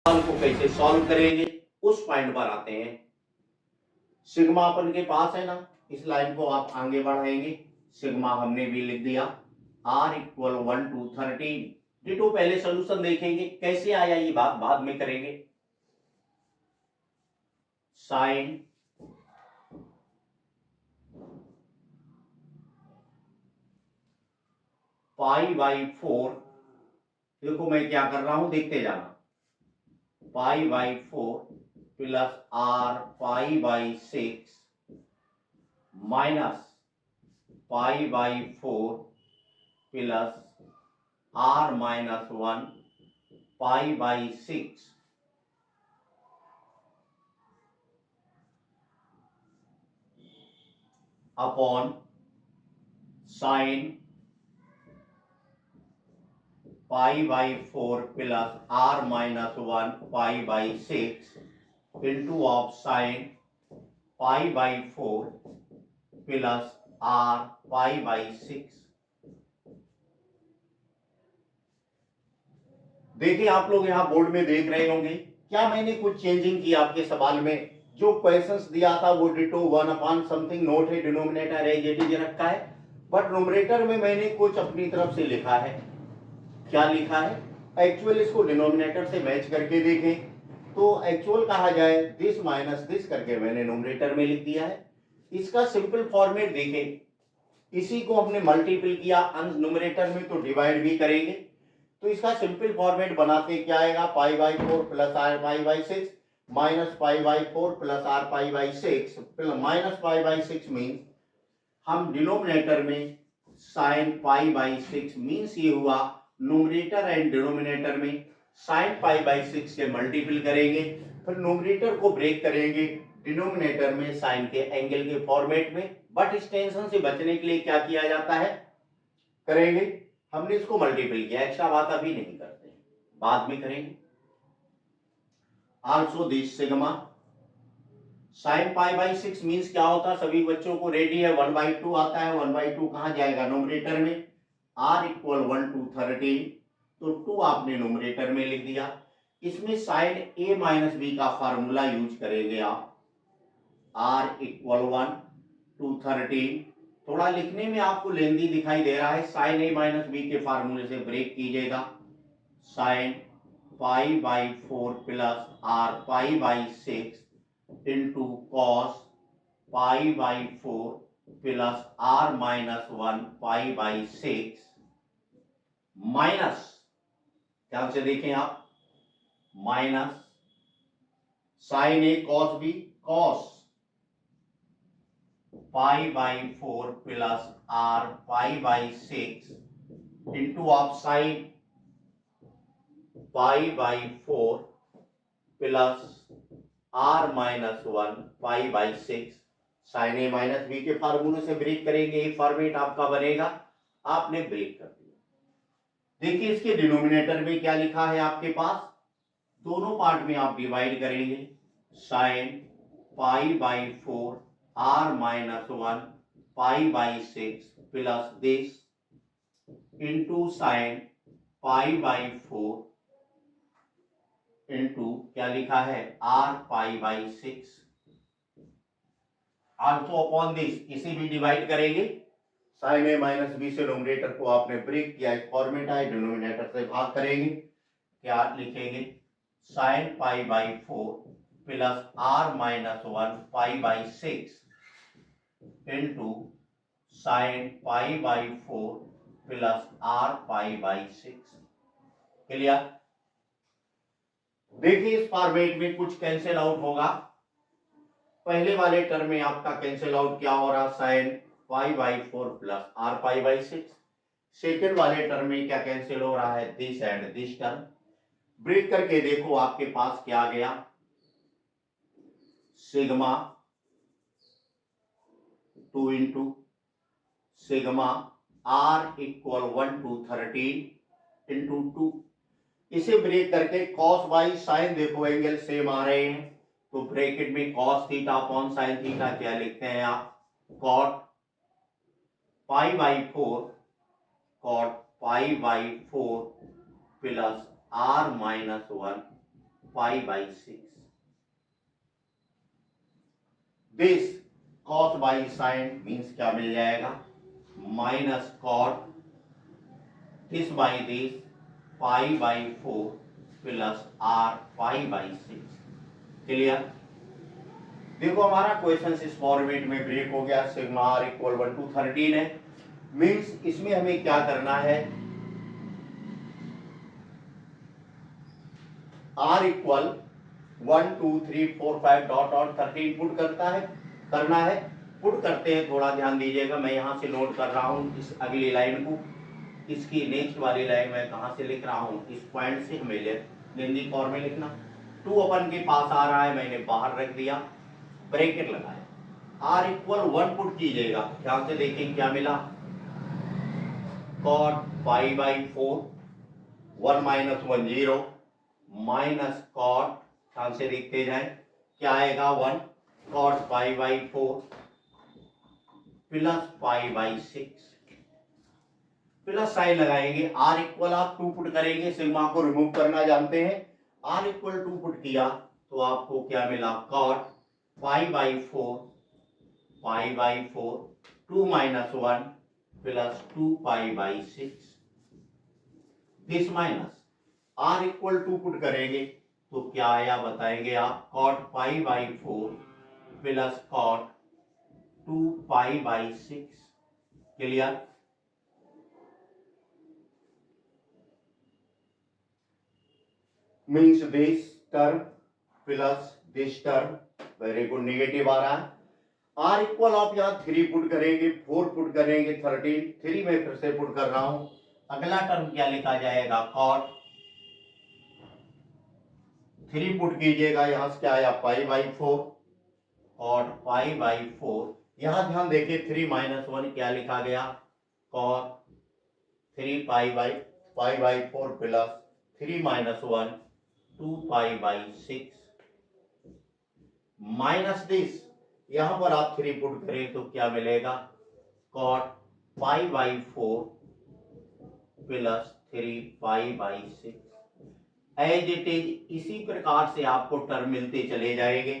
सवाल को कैसे सॉल्व करेंगे उस पॉइंट पर आते हैं। सिग्मा अपन के पास है ना, इस लाइन को आप आगे बढ़ाएंगे। सिग्मा हमने भी लिख दिया, r इक्वल 1 to 13। डिटो पहले सोल्यूशन देखेंगे कैसे आया, ये बात बाद में करेंगे। साइन पाई बाई 4, देखो मैं क्या कर रहा हूं देखते जाना, पाई by 4 plus r pi by 6 minus pi by 4 plus r minus 1 pi by 6 upon sine pi by 4 plus r minus 1 pi by 6 into of sine pi by 4 plus r pi by 6। देखिए आप लोग यहाँ board में देख रहे होंगे, क्या मैंने कुछ चेंजिंग की आपके सवाल में? जो क्वेश्चंस दिया था वो डिटो 1 अपॉन समथिंग नोट है, डिनोमिनेटर एज इट इज रखा है, बट न्यूमरेटर में मैंने कुछ अपनी तरफ से लिखा है। क्या लिखा है? एक्चुअल इसको डिनोमिनेटर से मैच करके देखें तो एक्चुअल कहा जाए दिस माइनस दिस करके मैंने न्यूमरेटर में लिख दिया है। इसका सिंपल फॉर्मेट देखें, इसी को हमने मल्टीपल किया न्यूमरेटर में तो डिवाइड भी करेंगे, तो इसका सिंपल फॉर्मेट बनाते क्या आएगा, pi by 4 plus r pi by 6 minus pi by 4 plus r pi by 6 minus pi by 6 means हम डिनोमिनेटर में साइन पाई बाई 6 मीन्स ये हुआ न्यूमरेटर एंड डिनोमिनेटर में साइन पाई बाई 6 से मल्टीपल करेंगे, फिर न्यूमरेटर को ब्रेक करेंगे डिनोमिनेटर में साइन के एंगल के फॉर्मेट में। बट इस टेंशन से बचने के लिए क्या किया जाता है, करेंगे हमने इसको मल्टीपल किया, एक्स्ट्रा बात अभी नहीं करते, बाद में करेंगे। Also this sigma sign pi by 6 means क्या होता है, सभी बच्चों को रेडी है, 1/2 आता है, 1/2 कहां जाएगा न्यूमरेटर में, r इक्वल 1 to 13 तो 2 आपने न्यूमरेटर में लिख दिया। इसमें साइन a माइनस बी का फार्मूला यूज करेंगे आप, r इक्वल 1 to 13। थोड़ा लिखने में आपको लेंदी दिखाई दे रहा है, साइन a माइनस बी के फार्मूले से ब्रेक कीजिएगा, sine pi by 4 plus r pi by 6 into cos pi by 4 plus r minus 1 pi by 6 minus, ध्यान से देखें आप, minus sine A cos B cos pi by 4 plus r pi by 6 into of sine pi by 4 plus r minus 1 pi by 6। Sine A minus B के फार्मूले से break करेंगे, ये format आपका बनेगा, आपने ब्रेक कर दिया। देखिए इसके डिनोमिनेटर में क्या लिखा है आपके पास, दोनों पार्ट में आप डिवाइड करेंगे, sign pi by 4 r minus 1 pi by 6 plus this into sine pi by 4 into क्या लिखा है r pi by 6 also upon this, इसे भी डिवाइड करेंगे, साइन ए माइनस बी से न्यूमरेटर को आपने ब्रेक किया, एक फॉर्मेट है, डिनोमिनेटर से भाग करेंगे, क्या लिखेंगे, sign pi by 4 plus r minus 1 pi by 6 into sine pi by 4 plus r pi by 6। Clear? देखिए इस फॉर्मेट में कुछ कैंसिल आउट होगा, पहले वाले टर्म में आपका कैंसिल आउट क्या हो रहा, sine pi by 4 plus r pi by 6। Second वाले टर्म में क्या कैंसिल हो रहा है, this and this term. Break करके देखो आपके पास क्या आ गया, sigma 2 into sigma r equal 1 to 13 into 2। इसे ब्रेक करके कॉस बाई साइन, देखो एंगल सेम आ रहे हैं तो ब्रैकेट में cos theta upon sine theta क्या लिखते हैं आप, cot pi by 4 cot pi by 4 plus r minus 1 π/6। This cos by sine means क्या मिल जाएगा, minus cot this by this π/4 plus r π/6। Clear. देखो हमारा क्वेश्चन इस फॉर्मेट में ब्रेक हो गया, सिग्मा r इक्वल 1 to 13 है। मीन्स इसमें हमें क्या करना है, r equal 1 2 3 4 5 dot dot 13 put करना है। पुट करते हैं, थोड़ा ध्यान दीजिएगा, मैं यहाँ से नोट कर रहा हूँ इस अगली लाइन को। इसकी नेक्स्ट वाली लाइन मैं कहाँ से लिख रहा हूँ, इस पॉइंट से हमें लेंदी फॉर्म में लिखना। 2 अपन के पास आ रहा है, मैंने बाहर रख दिया, ब्रैकेट लगाया। r इक्वल 1 पुट कीजिएगा, ध्यान से देखें क्या मिला, cot π/4 1 माइनस 1 0 माइनस कॉट, ध्यान से देखते जाए क्या आएगा 1 cot π/4 प्लस π/6 प्लस साइन लगाएंगे। r इक्वल आप 2 पुट करेंगे, सिग्मा को रिमूव करना जानते हैं। r इक्वल 2 पुट किया तो आपको क्या मिला, cot π/4 2 minus 1 plus 2 π/6। This minus r equal 2 put करेंगे तो क्या आया बताएंगे आप, cot π/4 प्लस cot 2 π/6। क्लियर। Means this term plus this term, very good, negative आ रहा है। r इक्वल आप यहाँ 3 पुट करेंगे, 4 पुट करेंगे, 13 3 में फिर से पुट कर रहा हूं। अगला टर्म क्या लिखा जाएगा, cot 3 पुट कीजिएगा, यहां से क्या आया π/4 cot π/4। यहां ध्यान देखिए 3 माइनस 1 क्या लिखा गया, cot 3 π/4 plus 3 minus 1 2 π/6 minus this, यहां पर आप 3 पुट करें तो क्या मिलेगा, cot π/4 plus 3 π/6। As it is इसी प्रकार से आपको टर्म मिलते चले जाएंगे।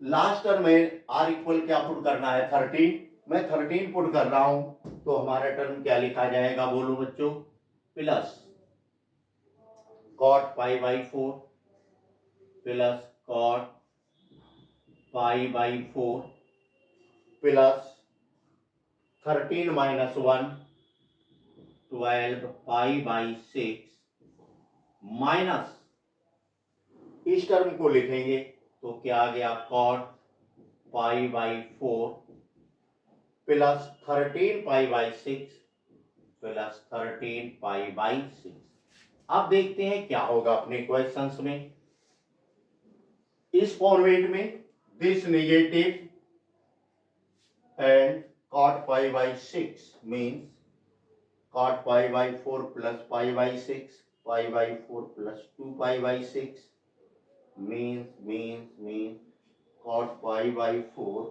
लास्ट टर्म में r इक्वल क्या पुट करना है, 13, मैं 13 पुट कर रहा हूं तो हमारा टर्म क्या लिखा जाएगा, बोलो बच्चों, plus cot π/4 plus cot π/4 plus 13 minus 1 12 π/6 minus इस टर्म को लिखेंगे तो क्या आ गया, cot π/4 प्लस 13 π/6 प्लस 13 π/6। अब देखते हैं क्या होगा अपने क्वेश्चंस में। इस फॉर्मेट में this negative and cot π/6 means cot π/4 plus π/6 π/4 plus 2 π/6 means cot π/4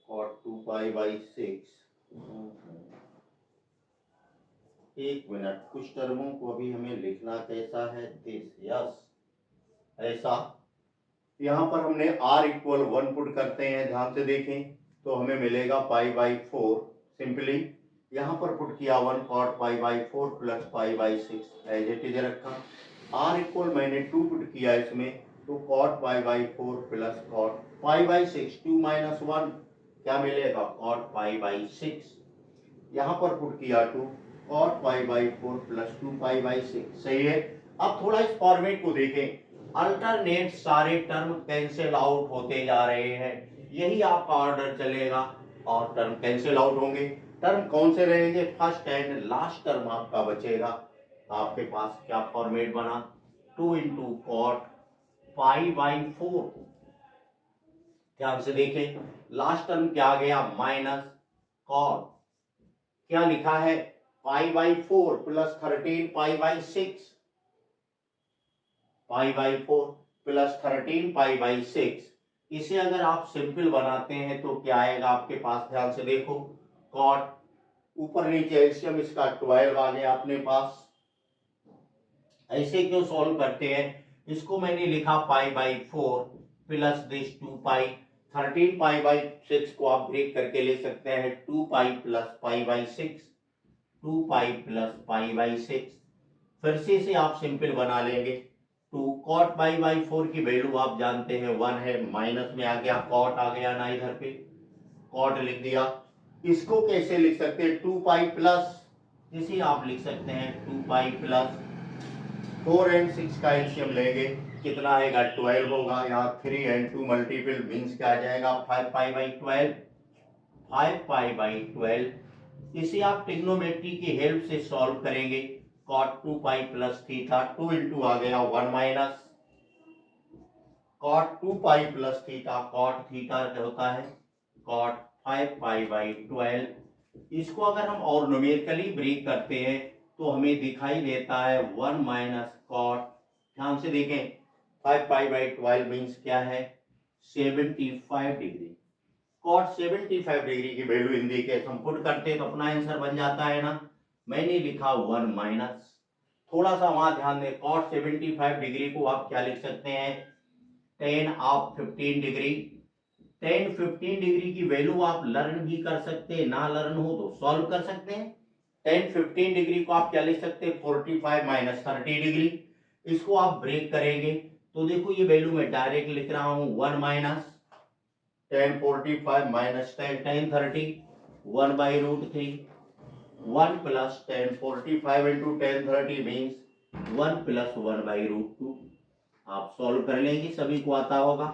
cot 2 π/6। एक मिनट, कुछ टर्मों को अभी हमें लिखना कैसा है, दिस, यस, ऐसा। यहाँ पर हमने r इक्वल 1 पुट करते हैं, ध्यान से देखें तो हमें मिलेगा π/4, सिंपली यहाँ पर पुट किया 1 cot π/4 plus π/6 as it is रखा। r इक्वल मैंने 2 पुट किया इसमें तो cot π/4 प्लस cot π/6 2 माइनस 1 क्या मिलेगा, cot π/6। यहाँ पर पुट किया 2 cot π/4 प्लस 2 π/6, सही है। अब थोड़ा इस फॉर्मेट को देखें, अल्टरनेट सारे टर्म कैंसिल आउट होते जा रहे हैं, यही आपका ऑर्डर चलेगा और टर्म कैंसिल आउट होंगे। टर्म कौन से रहेंगे, फर्स्ट एंड लास्ट टर्म आपका बचेगा। आपके पास क्या फॉर्मेट बना, 2 इंटू cot π/4, ध्यान से देखें लास्ट टर्म क्या आ गया, माइनस cot क्या लिखा है, π/4 प्लस 13 π/6 π/4 प्लस 13 π/6। इसे अगर आप सिंपल बनाते हैं तो क्या आएगा आपके पास, ध्यान से देखो, cot ऊपर नीचे एलसीएम इसका 12 आ गया अपने पास। ऐसे क्यों सॉल्व करते हैं, इसको मैंने लिखा पाई by 4 plus this 2 pi. 13 pi by 6 को आप ब्रेक करके ले सकते हैं 2 pi plus pi by 6, 2 pi plus pi by 6। फिर से इसे आप सिंपल बना लेंगे। 2 कॉट पाई बाई 4 की वैल्यू आप जानते हैं 1 है, माइनस में आ गया कॉट आ गया ना, इधर पे कॉट लिख दिया। इसको कैसे लिख सकते हैं 2 पाई प्लस, इसे आप लिख सकते हैं 2 पाई प्लस 4 एंड 6 का एलसीएम लेंगे, कितना आएगा 12 होगा। यहाँ 3 एंड 2 मल्टीपल मीन्स क्या आ जाएगा 5 पाई बाई 12, 5 पाई बाई 12। इसे आप ट्रिग्नोमेट्री की हेल्प से सॉल्व करेंगे। cot 2 pi plus theta, 2 into आ गया 1 minus cot 2 pi plus theta, cot theta होता है cot 5 पाई बाई 12। इसको अगर हम और न्यूमेरिकली ब्रेक करते हैं तो हमें दिखाई देता है 1 माइनस कॉट, ध्यान से देखें 5 पाई बाई 12 मीन्स क्या है 75 डिग्री। कॉट 75 डिग्री की वैल्यू इन दी केस हम पुट करते हैं तो अपना आंसर बन जाता है ना। मैंने लिखा 1 माइनस, थोड़ा सा वहां ध्यान दें, कॉट 75 डिग्री को आप क्या लिख सकते हैं 10 ऑफ 15 डिग्री। 10 15 डिग्री की वैल्यू आप लर्न भी कर सकते हैं, ना लर्न हो तो सॉल्व कर सकते हैं। 10 15 डिग्री को आप क्या लिख सकते हैं 45 माइनस 30 डिग्री। इसको आप ब्रेक करेंगे तो देखो ये वैल्यू मैं डायरेक्ट लिख रहा हूं 1 minus 10 45 minus 10 10 30 1 by root 3, 1 plus 10 45 into 10 30 means 1 plus 1 by root 2। आप सॉल्व कर लेंगे, सभी को आता होगा।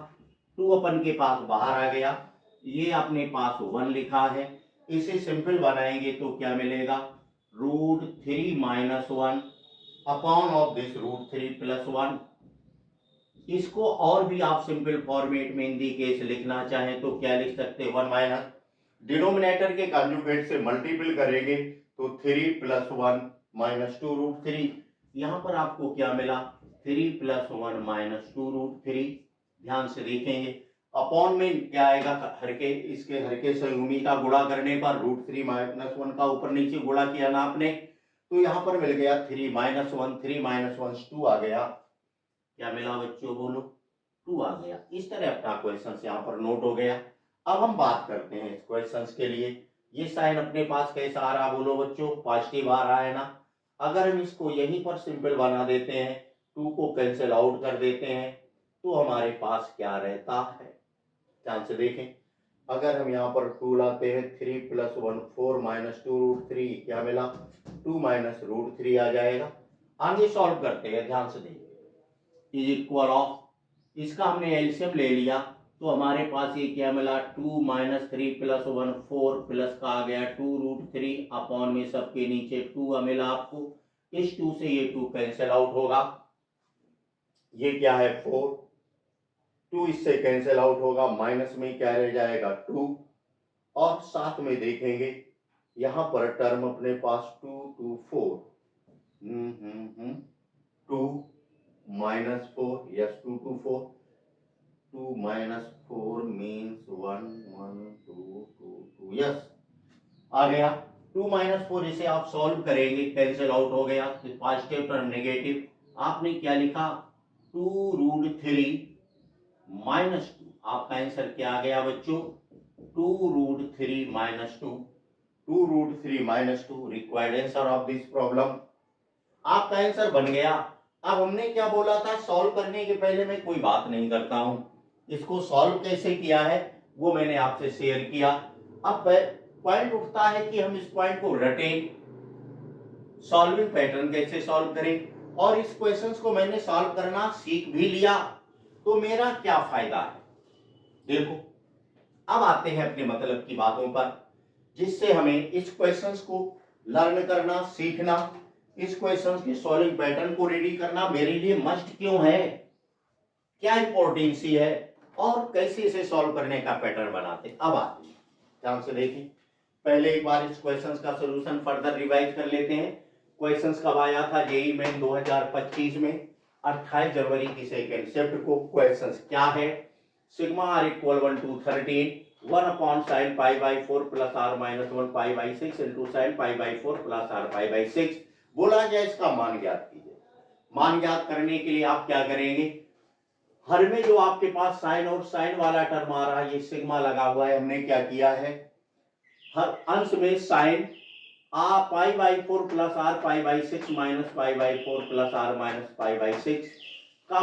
2 अपन के पास बाहर आ गया, ये अपने पास 1 लिखा है, इसे सिंपल बनाएंगे तो क्या मिलेगा root 3 minus 1 upon of this root 3 plus 1। इसको और भी आप सिंपल फॉर्मेट में हिंदी केस लिखना चाहें तो क्या लिख सकते हैं 1 माइनस डिनोमिनेटर के कॉन्जुगेट से मल्टीपल करेंगे तो 3 प्लस 1 माइनस 2 रूट 3। यहां पर आपको क्या मिला 3 प्लस 1 माइनस 2 रूट 3। ध्यान से देखेंगे अपॉन में क्या आएगा हर के, इसके हर के संयुगी का गुणा करने पर रूट 3 माइनस 1 का ऊपर नीचे गुणा किया ना आपने, तो यहाँ पर मिल गया 3 माइनस 1, 3 माइनस 1 2 आ गया। क्या मिला बच्चों बोलो 2 आ गया। इस तरह अपना क्वेश्चन यहाँ पर नोट हो गया। अब हम बात करते हैं इस क्वेश्चन के लिए, ये साइन अपने पास कैसा आ रहा बोलो बच्चों पॉजिटिव आ रहा है ना। अगर हम इसको यहीं पर सिंपल बना देते हैं 2 को कैंसिल आउट कर देते हैं तो हमारे पास क्या रहता है, ध्यान से देखें। अगर हम यहाँ पर 2 लाते हैं 3 प्लस 1 4 माइनस 2 रूट 3 क्या मिला 2 माइनस रूट 3 आ जाएगा। आगे सॉल्व करते हैं, ध्यान से देखें इज इक्वल ऑफ, इसका हमने एलसीएम ले लिया तो हमारे पास ये क्या मिला 2 माइनस 3 प्लस 1 4 प्लस का आ गया 2 रूट 3 अपॉन में सबके नीचे 2 मिला आपको। इस 2 से ये 2 कैंसिल आउट होगा, ये क्या है 4, 2 इससे कैंसिल आउट होगा, माइनस में क्या रह जाएगा 2 और साथ में देखेंगे यहां पर टर्म अपने पास 2 2 4 2 minus 4 yes 2 2 4 2 minus 4 means 1 1 2 2 2 yes आ गया 2 माइनस 4। इसे आप सॉल्व करेंगे कैंसिल आउट हो गया, पॉजिटिव टर्म नेगेटिव, आपने क्या लिखा 2 रूट 3 माइनस 2। आपका आंसर क्या आ गया बच्चों 2 root 3 minus 2, 2 root 3 minus 2 required answer of this problem. आपका आंसर बन गया। अब हमने क्या बोला था सॉल्व करने के पहले मैं कोई बात नहीं करता हूं, इसको सॉल्व कैसे किया है वो मैंने आपसे शेयर किया। अब पॉइंट उठता है कि हम इस पॉइंट को रटें, सॉल्विंग पैटर्न कैसे सॉल्व करें, और इस क्वेश्चंस को मैंने सॉल्व करना सीख भी लिया तो मेरा क्या फायदा है। देखो अब आते हैं अपने मतलब की बातों पर, जिससे हमें इस क्वेश्चंस को लर्न करना सीखना, इस क्वेश्चंस के सॉल्विंग पैटर्न को रेडी करना मेरे लिए मस्ट क्यों है, क्या इंपॉर्टेंसी है और कैसे इसे सॉल्व करने का पैटर्न बनाते। अब आते हैं ध्यान से देखिए, पहले एक बार इस क्वेश्चंस का सॉल्यूशन फर्दर रिवाइज कर लेते हैं। क्वेश्चंस कब आया था जेईई मेन 2025 में 28 जनवरी की सेकंड शिफ्ट को। क्वेश्चंस क्या है sigma r equal 1 to 13 1 upon sine pi by 4 plus r minus 1 pi by 6 into sine pi by 4 plus r pi by 6। बोला गया इसका मान ज्ञात कीजिए। मान ज्ञात करने के लिए आप क्या करेंगे, हर में जो आपके पास साइन और साइन वाला टर्म आ रहा है, ये सिग्मा लगा हुआ है, हमने क्या किया है, हर अंश में sine pi by 4 plus r pi by 6 minus pi by 4 plus r minus pi by 6 का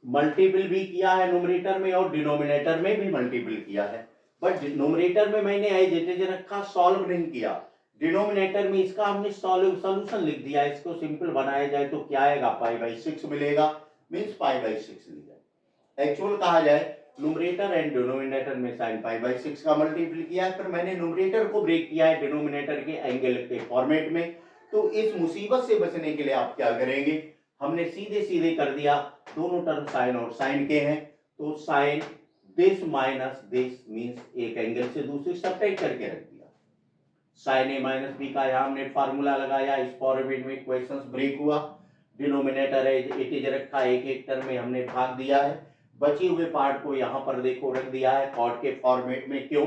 मल्टीपल भी किया है न्यूमरेटर में और डिनोमिनेटर में भी मल्टीपल किया है। बट न्यूमरेटर में मैंने एज इट इज रखा, सॉल्व नहीं किया। डिनोमिनेटर में इसका हमने सॉल्यूशन लिख दिया। इसको सिंपल बनाया जाए तो क्या आएगा, पाई बाई 6 मिलेगा, मीन्स पाई बाई 6 लिखा। एक्चुअल कहा जाए न्यूमरेटर एंड डिनोमिनेटर में साइन पाई बाई 6 का मल्टीपल किया है, पर मैंने न्यूमरेटर को ब्रेक किया है डिनोमिनेटर के एंगल के फॉर्मेट में। तो इस मुसीबत से बचने के लिए आप क्या करेंगे, हमने सीधे सीधे कर दिया, दोनों टर्म साइन और साइन के हैं, तो sine this minus this means एक एंगल से दूसरे सब्ट्रैक्ट करके रख दिया। साइन ए माइनस बी का यहाँ हमने फार्मूला लगाया, इस फॉर्मेट में क्वेश्चंस ब्रेक हुआ। डिनोमिनेटर है इट इज रखा, एक एक टर्म में हमने भाग दिया है। बचे हुए पार्ट को यहाँ पर देखो रख दिया है कॉट के फॉर्मेट में। क्यों,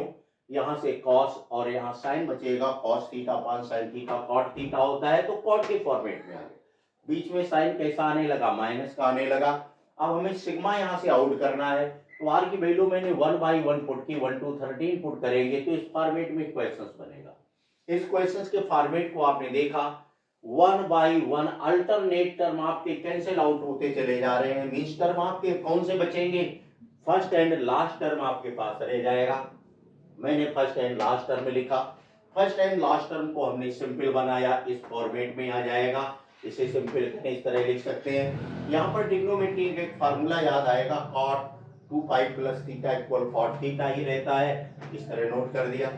यहाँ से कॉस और यहाँ साइन बचेगा, cos theta upon sine theta, cot theta होता है तो कॉट के फॉर्मेट में आ गया। बीच में साइन कैसा आने लगा, माइनस का आने लगा। अब हमें सिग्मा यहाँ से आउट करना है, तो आर की वैल्यू मैंने 1 बाई 1 पुट की, 1 to 13 पुट करेंगे तो इस फॉर्मेट में क्वेश्चंस बनेगा। इस क्वेश्चंस के फॉर्मेट को आपने देखा, 1 बाई 1 अल्टरनेट टर्म आपके कैंसिल आउट होते चले जा रहे हैं। मींस टर्म आपके कौन से बचेंगे, फर्स्ट एंड लास्ट टर्म आपके पास रह जाएगा। मैंने फर्स्ट एंड लास्ट टर्म लिखा, फर्स्ट एंड लास्ट टर्म को हमने सिंपल बनाया, इस फॉर्मेट में आ जाएगा। इसे सिंपल करके इस तरह लिख सकते हैं। यहाँ पर ट्रिग्नोमेट्री का एक फार्मूला याद आएगा, cot 2 pi plus theta equal cot theta ही रहता है, इस तरह नोट कर दिया।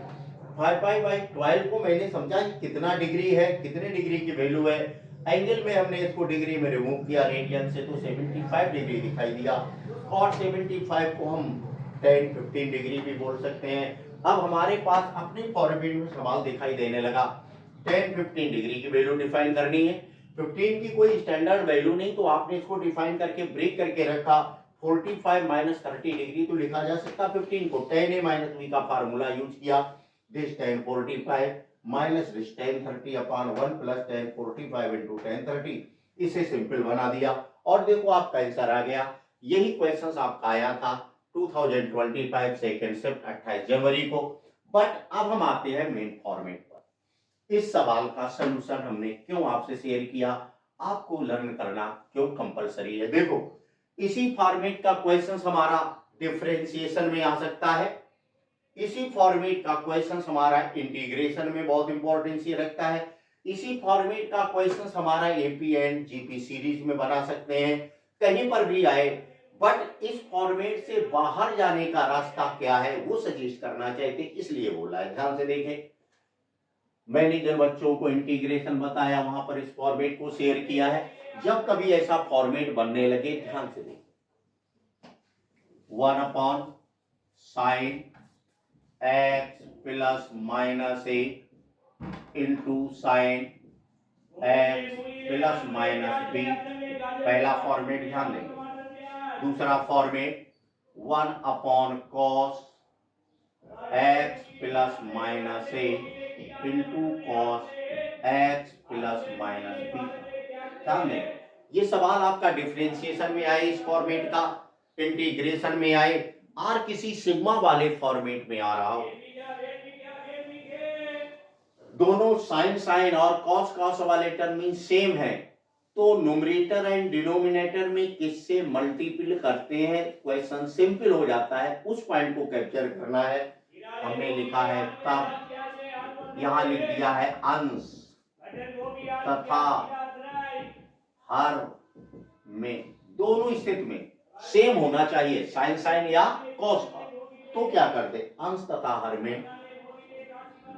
5 पाई बाई 12 को मैंने समझा कितना डिग्री है, कितने डिग्री की वैल्यू है। एंगल में हमने इसको डिग्री में रिमूव किया रेडियन से, तो 75 डिग्री दिखाई दिया। cot 75 को हम 10-15 डिग्री भी बोल सकते हैं। अब हमारे पास अपने फॉर्मेट में सवाल दिखाई देने लगा, 10-15 डिग्री की वैल्यू डिफाइन करनी है। 15 की कोई स्टैंडर्ड वैल्यू नहीं, तो आपने इसको डिफाइन करके ब्रेक करके रखा। 45 माइनस 30 डिग्री तो लिखा जा सकता 15 को, tan a माइनस b का फार्मूला यूज किया, this tan 45 minus this tan 30 upon 1 plus tan 45 into tan 30, इसे सिंपल बना दिया और देखो आपका आंसर आ गया। यही क्वेश्चंस आपका आया था 2025 सेकंड शिफ्ट 28 जनवरी को। बट अब हम आते हैं मेन फॉर्मेट पर। इस सवाल का सलूशन हमने क्यों आपसे शेयर किया, आपको लर्न करना क्यों कंपलसरी है। देखो, इसी फॉर्मेट का क्वेश्चन हमारा डिफरेंशिएशन में आ सकता है, इसी फॉर्मेट का क्वेश्चन हमारा इंटीग्रेशन में बहुत इंपॉर्टेंस ये रखता है, इसी फॉर्मेट का क्वेश्चन हमारा एपी एंड जीपी सीरीज में बना सकते हैं, कहीं पर भी आए। बट इस फॉर्मेट से बाहर जाने का रास्ता क्या है वो सजेस्ट करना चाहते, इसलिए बोला है। ध्यान से देखें, मैंने जब बच्चों को इंटीग्रेशन बताया वहां पर इस फॉर्मेट को शेयर किया है। जब कभी ऐसा फॉर्मेट बनने लगे, ध्यान से देखिए, 1 upon sine x plus minus a into sine x plus minus b, पहला फॉर्मेट ध्यान देंगे। दूसरा format 1 upon cos x plus minus a into cos x plus minus b. ध्यान दें, ये सवाल आपका डिफरेंशिएशन में आए इस फॉर्मेट का, इंटीग्रेशन में आए, और किसी सिग्मा वाले फॉर्मेट में आ रहा हो, दोनों साइन साइन और कॉस कॉस वाले टर्म सेम है, तो न्यूमरेटर एंड डिनोमिनेटर में किससे मल्टीपल करते हैं, क्वेश्चन सिंपल हो जाता है। उस पॉइंट को कैप्चर करना है। हमने लिखा है तब, यहां लिख दिया है अंश तथा हर में, दोनों स्थिति में सेम होना चाहिए, साइन साइन या कॉस का। तो क्या करते, अंश तथा हर में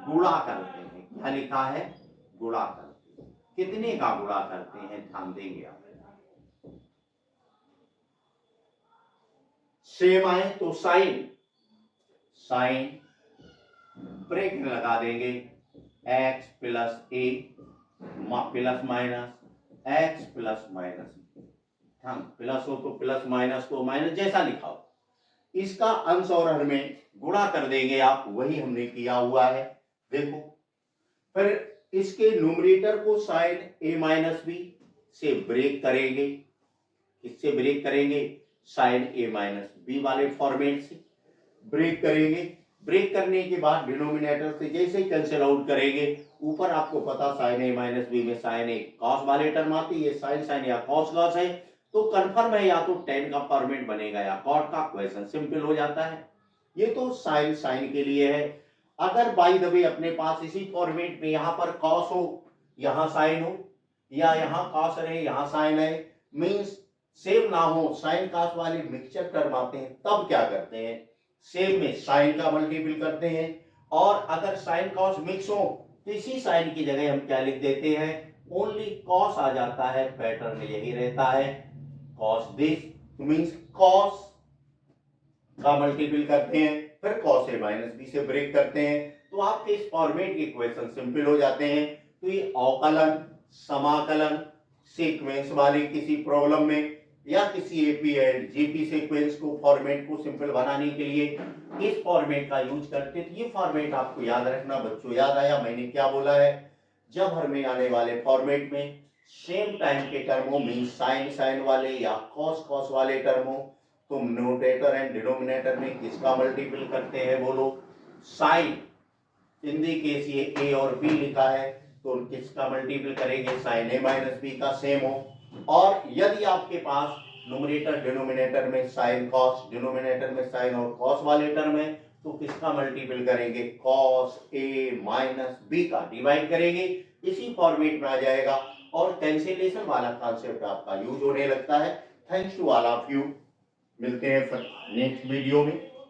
गुणा करते हैं। क्या लिखा है, गुणा करते हैं। कितने का गुणा करते हैं, ध्यान देंगे आप। सेम आए तो साइन साइन ब्रेक लगा देंगे, x plus a plus minus x plus minus, हाँ प्लस हो तो प्लस, माइनस तो माइनस, जैसा लिखा हो। इसका अंश और हर में गुणा कर देंगे आप, वही हमने किया हुआ है। देखो, फिर इसके न्यूमरेटर को साइन ए माइनस बी, से ब्रेक करेंगे। किससे ब्रेक करेंगे? साइन ए माइनस बी वाले फॉर्मेट से ब्रेक करेंगे। ब्रेक करने के बाद डिनोमिनेटर से जैसे ही कैंसिल आउट करेंगे, ऊपर आपको पता साइन ए माइनस बी में साइन ए कॉस वाले टर्म आती है, ये साइन साइन या कॉस कॉस है, तो कंफर्म है या तो टेन का फॉर्मेट बनेगा या कॉट का। क्वेश्चन सिंपल हो जाता है। ये तो साइन साइन के लिए है। अगर बाय द वे अपने पास इसी फॉर्मेट में यहाँ पर कॉस हो, यहाँ साइन हो, या यहाँ कॉस रहे यहाँ साइन है, मींस सेम ना हो, साइन कॉस वाले मिक्सचर टर्म आते हैं, तब क्या करते हैं? सेम में साइन का मल्टीपल करते हैं, और अगर साइन कॉस मिक्स हो तो इसी साइन की जगह हम क्या लिख देते हैं? ओनली कॉस आ जाता है। पैटर्न यही रहता है, कॉस दिस मींस कॉस का मल्टीपल करते हैं, फिर कॉस ए माइनस बी से ब्रेक करते हैं, तो आपके इस फॉर्मेट के क्वेश्चन सिंपल हो जाते हैं। तो ये अवकलन, समाकलन, सीक्वेंस वाली किसी प्रॉब्लम में या किसी एपी एंड जीपी सीक्वेंस को फॉर्मेट को सिंपल बनाने के लिए इस फॉर्मेट का यूज करते। तो ये फॉर्मेट आपको याद रखना बच्चों। याद आया मैंने क्या बोला है? जब हमें आने वाले फॉर्मेट में सेम टाइम के टर्म हो, मीन साइन साइन वाले या कॉस कॉस वाले टर्म हो, तो न्यूमरेटर एंड डिनोमिनेटर में किसका मल्टीपल करते हैं? बोलो। साइन, इन दी केस ये ए और बी लिखा है, तो किसका मल्टीपल करेंगे? साइन ए माइनस बी का सेम हो। और यदि आपके पास न्यूमरेटर डिनोमिनेटर में साइन कॉस, डिनोमिनेटर में साइन और कॉस वाले टर्म है, तो किसका मल्टीपल करेंगे? कॉस ए माइनस बी का डिवाइड करेंगे। इसी फॉर्मेट में आ जाएगा और कैंसिलेशन वाला कॉन्सेप्ट आपका यूज होने लगता है। Thanks to all of you. मिलते हैं नेक्स्ट वीडियो में।